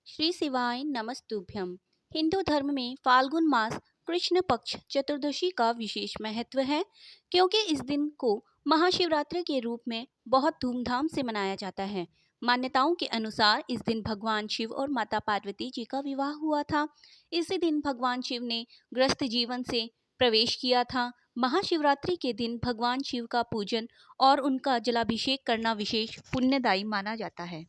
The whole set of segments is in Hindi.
श्री शिवाय नमस्तुभ्यम। हिंदू धर्म में फाल्गुन मास कृष्ण पक्ष चतुर्दशी का विशेष महत्व है, क्योंकि इस दिन को महाशिवरात्रि के रूप में बहुत धूमधाम से मनाया जाता है। मान्यताओं के अनुसार इस दिन भगवान शिव और माता पार्वती जी का विवाह हुआ था। इसी दिन भगवान शिव ने ग्रस्त जीवन से प्रवेश किया था। महाशिवरात्रि के दिन भगवान शिव का पूजन और उनका जलाभिषेक करना विशेष पुण्यदायी माना जाता है।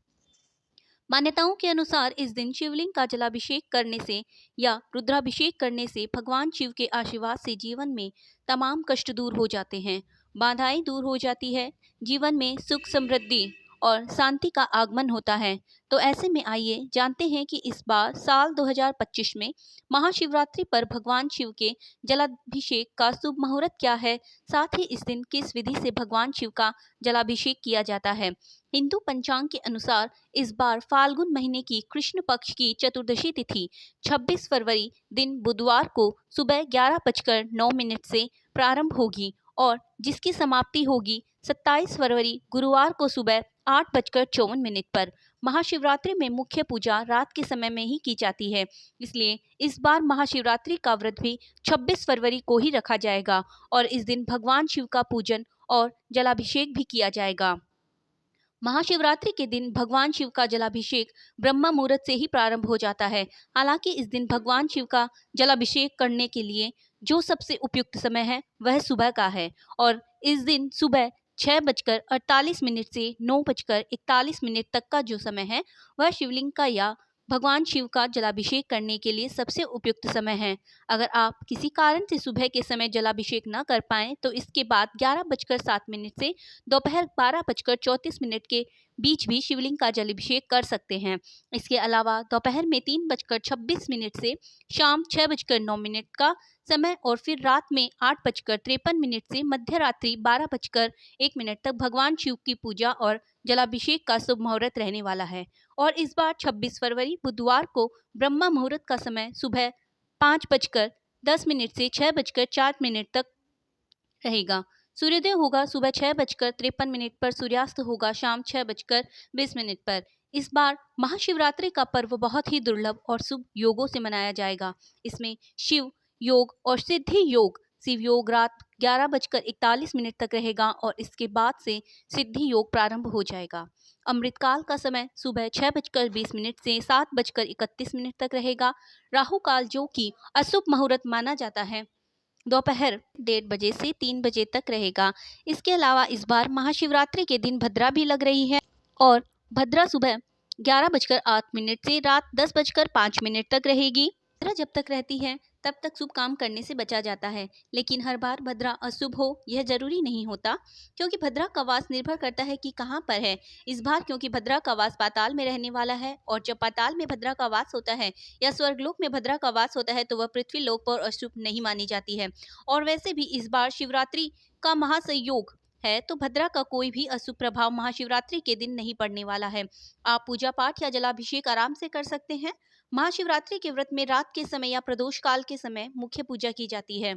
मान्यताओं के अनुसार इस दिन शिवलिंग का जलाभिषेक करने से या रुद्राभिषेक करने से भगवान शिव के आशीर्वाद से जीवन में तमाम कष्ट दूर हो जाते हैं, बाधाएं दूर हो जाती है, जीवन में सुख समृद्धि और शांति का आगमन होता है। तो ऐसे में आइए जानते हैं कि इस बार साल 2025 में महाशिवरात्रि पर भगवान शिव के जलाभिषेक का शुभ मुहूर्त क्या है, साथ ही इस दिन किस विधि से भगवान शिव का जलाभिषेक किया जाता है। हिंदू पंचांग के अनुसार इस बार फाल्गुन महीने की कृष्ण पक्ष की चतुर्दशी तिथि 26 फरवरी दिन बुधवार को सुबह 11:09 से प्रारंभ होगी और जिसकी समाप्ति होगी 27 फरवरी गुरुवार को सुबह 8:54 पर। महाशिवरात्रि में मुख्य पूजा रात के समय में ही की जाती है, इसलिए इस बार महाशिवरात्रि का व्रत भी 26 फरवरी को ही रखा जाएगा और इस दिन भगवान शिव का पूजन और जलाभिषेक भी किया जाएगा। महाशिवरात्रि के दिन भगवान शिव का जलाभिषेक ब्रह्म मुहूर्त से ही प्रारंभ हो जाता है। हालांकि इस दिन भगवान शिव का जलाभिषेक करने के लिए जो सबसे उपयुक्त समय है वह सुबह का है और इस दिन सुबह 6:48 से 9:41 तक का जो समय है वह शिवलिंग का या भगवान शिव का जलाभिषेक करने के लिए सबसे उपयुक्त समय है। अगर आप किसी कारण से सुबह के समय जलाभिषेक न कर पाएं तो इसके बाद 11:07 से दोपहर 12:34 के बीच भी शिवलिंग का जलाभिषेक कर सकते हैं। इसके अलावा दोपहर में 3:26 से शाम 6:09 का समय और फिर रात में 8:53 से मध्य रात्रि 12:01 तक भगवान शिव की पूजा और जलाभिषेक का शुभ मुहूर्त रहने वाला है। और इस बार 26 फरवरी बुधवार को ब्रह्म मुहूर्त का समय सुबह 5:10 से 6:04 तक रहेगा। सूर्योदय होगा सुबह 6:53 पर, सूर्यास्त होगा शाम 6:20 पर। इस बार महाशिवरात्रि का पर्व बहुत ही दुर्लभ और शुभ योगों से मनाया जाएगा। इसमें शिव योग और सिद्धि योग, शिव योग रात 11:41 तक रहेगा और इसके बाद से सिद्धि योग प्रारंभ हो जाएगा। अमृतकाल का समय सुबह 6:20 से 7:31 तक रहेगा। राहु काल जो कि अशुभ मुहूर्त माना जाता है दोपहर 1:30 से 3 तक रहेगा। इसके अलावा इस बार महाशिवरात्रि के दिन भद्रा भी लग रही है और भद्रा सुबह 11:08 से रात 10:05 तक रहेगी। भद्रा जब तक रहती है तब तक शुभ काम करने से बचा जाता है, लेकिन हर बार भद्रा अशुभ हो यह जरूरी नहीं होता, क्योंकि भद्रा का वास निर्भर करता है कि कहाँ पर है। इस बार क्योंकि भद्रा का वास पाताल में रहने वाला है और जब पाताल में भद्रा का वास होता है या स्वर्गलोक में भद्रा का वास होता है तो वह पृथ्वी लोक पर अशुभ नहीं मानी जाती है। और वैसे भी इस बार शिवरात्रि का महासंयोग है तो भद्रा का कोई भी अशुभ प्रभाव महाशिवरात्रि के दिन नहीं पड़ने वाला है। आप पूजा पाठ या जलाभिषेक आराम से कर सकते हैं। महाशिवरात्रि के व्रत में रात के समय या प्रदोष काल के समय मुख्य पूजा की जाती है।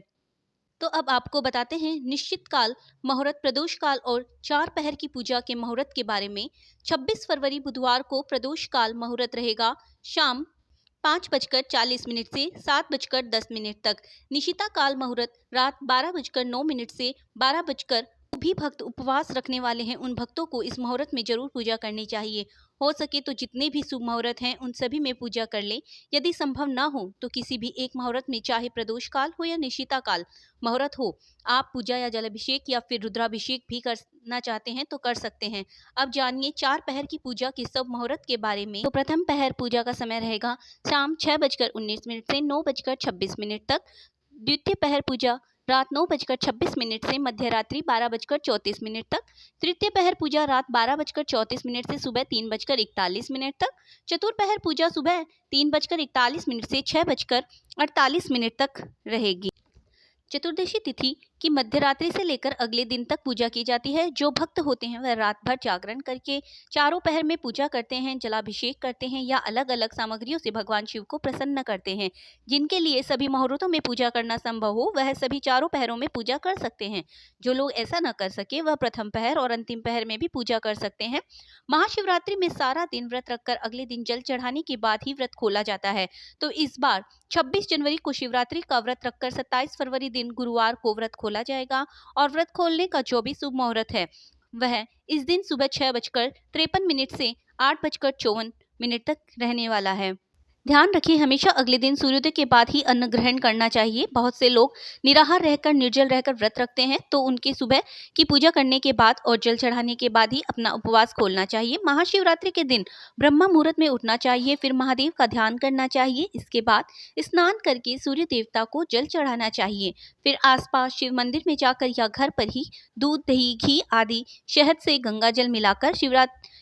तो अब आपको बताते हैं निश्चित काल मुहूर्त, प्रदोष काल और 4 पहर की पूजा के मुहूर्त के बारे में। 26 फरवरी बुधवार को प्रदोष काल मुहूर्त रहेगा शाम 5:40 से 7:10 तक। निशिता काल मुहूर्त रात 12:09 से 12 भी भक्त उपवास रखने वाले हैं उन भक्तों को इस मुहूर्त में जरूर पूजा करनी चाहिए। हो सके तो जितने भी शुभ मुहूर्त हैं उन सभी में पूजा कर लें। यदि संभव ना हो तो किसी भी एक मुहूर्त में, चाहे प्रदोष काल हो या निशिता काल मुहूर्त हो, आप पूजा या जलाभिषेक या फिर रुद्राभिषेक भी करना चाहते हैं तो कर सकते हैं। अब जानिए 4 पहर की पूजा के शुभ मुहूर्त के बारे में। तो प्रथम पहर पूजा का समय रहेगा शाम 6:19 से 9:26 तक। द्वितीय पहर पूजा रात 9:26 से मध्य रात्रि 12:34 तक। तृतीय पहर पूजा रात 12:34 से सुबह 3:41 तक। चतुर्पहर पूजा सुबह 3:41 से 6:48 तक रहेगी। चतुर्दशी तिथि कि मध्यरात्रि से लेकर अगले दिन तक पूजा की जाती है। जो भक्त होते हैं वह रात भर जागरण करके चारों पहर में पूजा करते हैं, जलाभिषेक करते हैं या अलग अलग सामग्रियों से भगवान शिव को प्रसन्न करते हैं। जिनके लिए सभी मुहूर्तों में पूजा करना संभव हो वह सभी चारों पहरों में पूजा कर सकते हैं। जो लोग ऐसा न कर सके वह प्रथम पहर और अंतिम पहर में भी पूजा कर सकते हैं। महाशिवरात्रि में सारा दिन व्रत रखकर अगले दिन जल चढ़ाने के बाद ही व्रत खोला जाता है। तो इस बार 26 जनवरी को शिवरात्रि का व्रत रखकर 27 फरवरी दिन गुरुवार को व्रत खोला जाएगा और व्रत खोलने का जो भी शुभ मुहूर्त है वह इस दिन सुबह 6:53 से 8:54 तक रहने वाला है। ध्यान रखिए, हमेशा अगले दिन सूर्योदय के बाद ही अन्न ग्रहण करना चाहिए। बहुत से लोग निराहार रहकर निर्जल रहकर व्रत रखते हैं, तो उनकी सुबह की पूजा करने के बाद और जल चढ़ाने के बाद ही अपना उपवास खोलना चाहिए। महाशिवरात्रि के दिन ब्रह्म मुहूर्त में उठना चाहिए, फिर महादेव का ध्यान करना चाहिए। इसके बाद स्नान करके सूर्य देवता को जल चढ़ाना चाहिए। फिर आसपास शिव मंदिर में जाकर या घर पर ही दूध, दही, घी आदि शहद से गंगा जल मिलाकर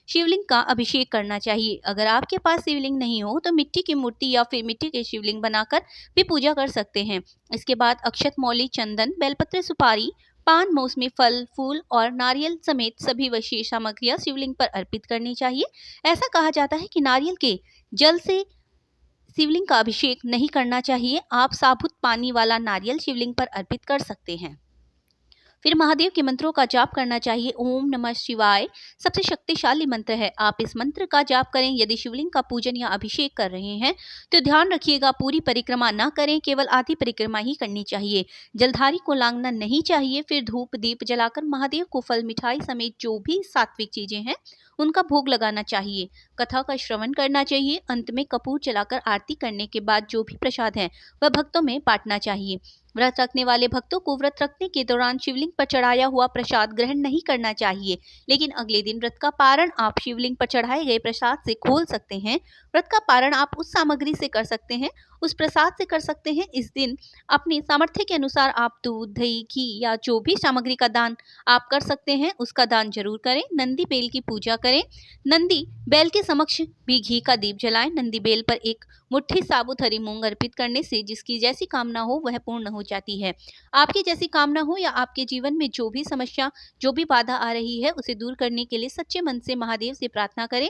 शिवलिंग का अभिषेक करना चाहिए। अगर आपके पास शिवलिंग नहीं हो तो मिट्टी की मूर्ति या फिर मिट्टी के शिवलिंग बनाकर भी पूजा कर सकते हैं। इसके बाद अक्षत, मौली, चंदन, बेलपत्र, सुपारी, पान, मौसमी फल, फूल और नारियल समेत सभी विशेष सामग्रियां शिवलिंग पर अर्पित करनी चाहिए। ऐसा कहा जाता है कि नारियल के जल से शिवलिंग का अभिषेक नहीं करना चाहिए। आप साबुत पानी वाला नारियल शिवलिंग पर अर्पित कर सकते हैं। फिर महादेव के मंत्रों का जाप करना चाहिए। ओम नमः शिवाय सबसे शक्तिशाली मंत्र है। आप इस मंत्र का जाप करें। यदि शिवलिंग का पूजन या अभिषेक कर रहे हैं तो ध्यान रखिएगा पूरी परिक्रमा ना करें, केवल आधी परिक्रमा ही करनी चाहिए। जलधारी को लांघना नहीं चाहिए। फिर धूप दीप जलाकर महादेव को फल, मिठाई समेत जो भी सात्विक चीजें हैं उनका भोग लगाना चाहिए। कथा का श्रवण करना चाहिए। अंत में कपूर जलाकर आरती करने के बाद जो भी प्रसाद है वह भक्तों में बांटना चाहिए। व्रत रखने वाले भक्तों को व्रत रखने के दौरान शिवलिंग पर चढ़ाया हुआ प्रसाद ग्रहण नहीं करना चाहिए, लेकिन अगले दिन व्रत का पारण आप शिवलिंग पर चढ़ाए गए प्रसाद से खोल सकते हैं। व्रत का पारण आप उस सामग्री से कर सकते हैं, उस प्रसाद से कर सकते हैं। इस दिन अपने सामर्थ्य के अनुसार आप दूध, दही, घी या जो भी सामग्री का दान आप कर सकते हैं उसका दान जरूर करें। नंदी बेल की पूजा करें। नंदी बैल के समक्ष भी घी का दीप जलाएं। नंदी बेल पर एक मुट्ठी साबुत हरी मूंग अर्पित करने से जिसकी जैसी कामना हो वह पूर्ण हो जाती है। आपकी जैसी कामना हो या आपके जीवन में जो भी समस्या, जो भी बाधा आ रही है उसे दूर करने के लिए सच्चे मन से महादेव से प्रार्थना करें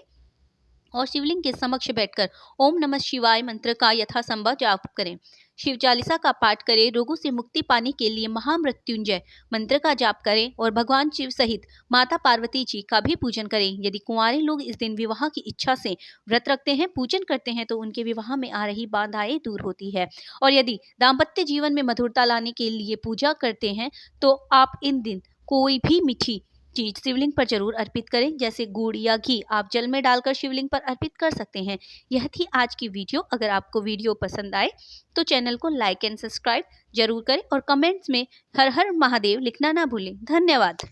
और शिवलिंग के समक्ष बैठकर ओम नमः शिवाय मंत्र का यथासंभव जाप करें। शिव चालीसा का पाठ करें। रोगों से मुक्ति पाने के लिए महामृत्युंजय मंत्र का जाप करें और भगवान शिव सहित माता पार्वती जी का भी पूजन करें। यदि कुंवारे लोग इस दिन विवाह की इच्छा से व्रत रखते हैं, पूजन करते हैं तो उनके विवाह में आ रही बाधाएं दूर होती है। और यदि दाम्पत्य जीवन में मधुरता लाने के लिए पूजा करते हैं तो आप इन दिन कोई भी मीठी चीज शिवलिंग पर जरूर अर्पित करें, जैसे गुड़ या घी आप जल में डालकर शिवलिंग पर अर्पित कर सकते हैं। यह थी आज की वीडियो। अगर आपको वीडियो पसंद आए तो चैनल को लाइक एंड सब्सक्राइब जरूर करें और कमेंट्स में हर हर महादेव लिखना ना भूलें। धन्यवाद।